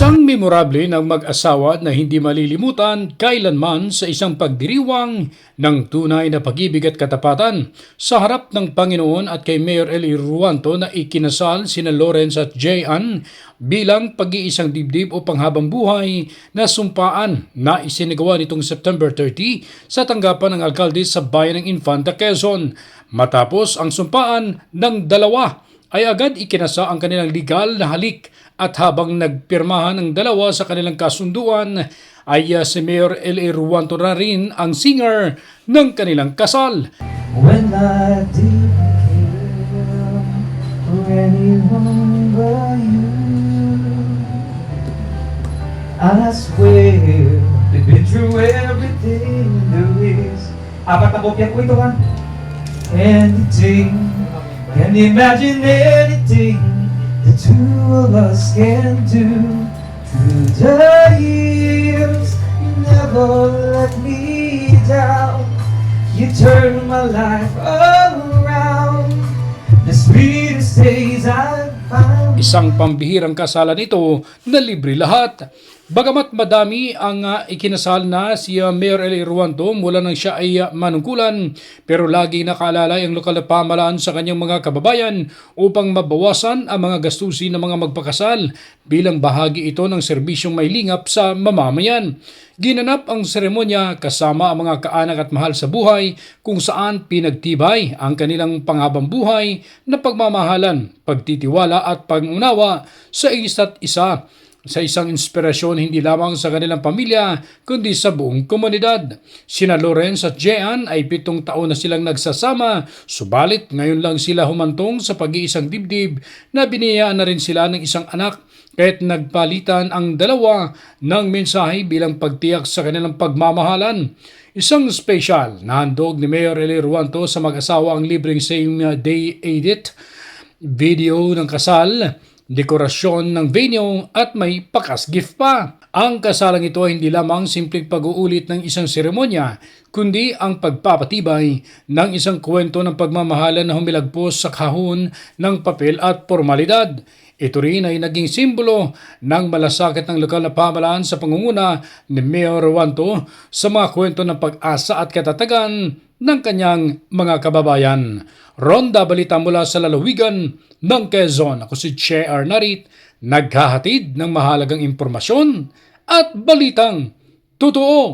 Isang memorable ng mag-asawa na hindi malilimutan kailanman sa isang pagdiriwang ng tunay na pag-ibig at katapatan sa harap ng Panginoon at kay Mayor Eli Ruanto na ikinasal sina Lawrence at Jayan bilang pag-iisang dibdib o panghabang buhay na sumpaan na isinagawa nitong September 30 sa tanggapan ng alkalde sa bayan ng Infanta, Quezon. Matapos ang sumpaan ng dalawa ay agad ikinasa ang kanilang legal na halik at habang nagpirmahan ng dalawa sa kanilang kasunduan ay si Mayor Eli Ruanto na rin ang singer ng kanilang kasal. When I didn't care for anyone but you, I swear we've been through everything there is. Apat na kopya ko ito ha. Anything, can imagine anything the two of us can do. Through the years, you never let me down. You turned my life around. The sweetest days I've found. Isang pambihirang kasalan ito na libre lahat. Bagamat madami ang ikinasal na si Mayor Eli Ruanto mula nang siya ay manungkulan, pero lagi nakaalalay ang lokal na pamahalaan sa kanyang mga kababayan upang mabawasan ang mga gastusin ng mga magpakasal bilang bahagi ito ng serbisyong may lingap sa mamamayan. Ginanap ang seremonya kasama ang mga kaanak at mahal sa buhay kung saan pinagtibay ang kanilang panghabang buhay na pagmamahalan, pagtitiwala at pag-unawa sa isa't isa. Sa isang inspirasyon hindi lamang sa kanilang pamilya kundi sa buong komunidad. Sina Lawrence at Jean ay 7 taon na silang nagsasama, subalit ngayon lang sila humantong sa pag-iisang dibdib na biniyayaan na rin sila ng isang anak kahit nagpalitan ang dalawa ng mensahe bilang pagtiyak sa kanilang pagmamahalan. Isang special na handog ni Mayor Eli Ruanto sa mag-asawa ang libreng same day edit, video ng kasal, dekorasyon ng venue at may pakas gift pa. Ang kasalang ito ay hindi lamang simpleng pag-uulit ng isang seremonya, kundi ang pagpapatibay ng isang kwento ng pagmamahalan na humilagpos sa kahon ng papel at formalidad. Ito rin ay naging simbolo ng malasakit ng lokal na pamahalaan sa pangunguna ni Mayor Ruanto sa mga kwento ng pag-asa at katatagan ng kanyang mga kababayan. Ronda Balita mula sa lalawigan ng Quezon. Ako si Che Arnarit, naghahatid ng mahalagang impormasyon at balitang totoo.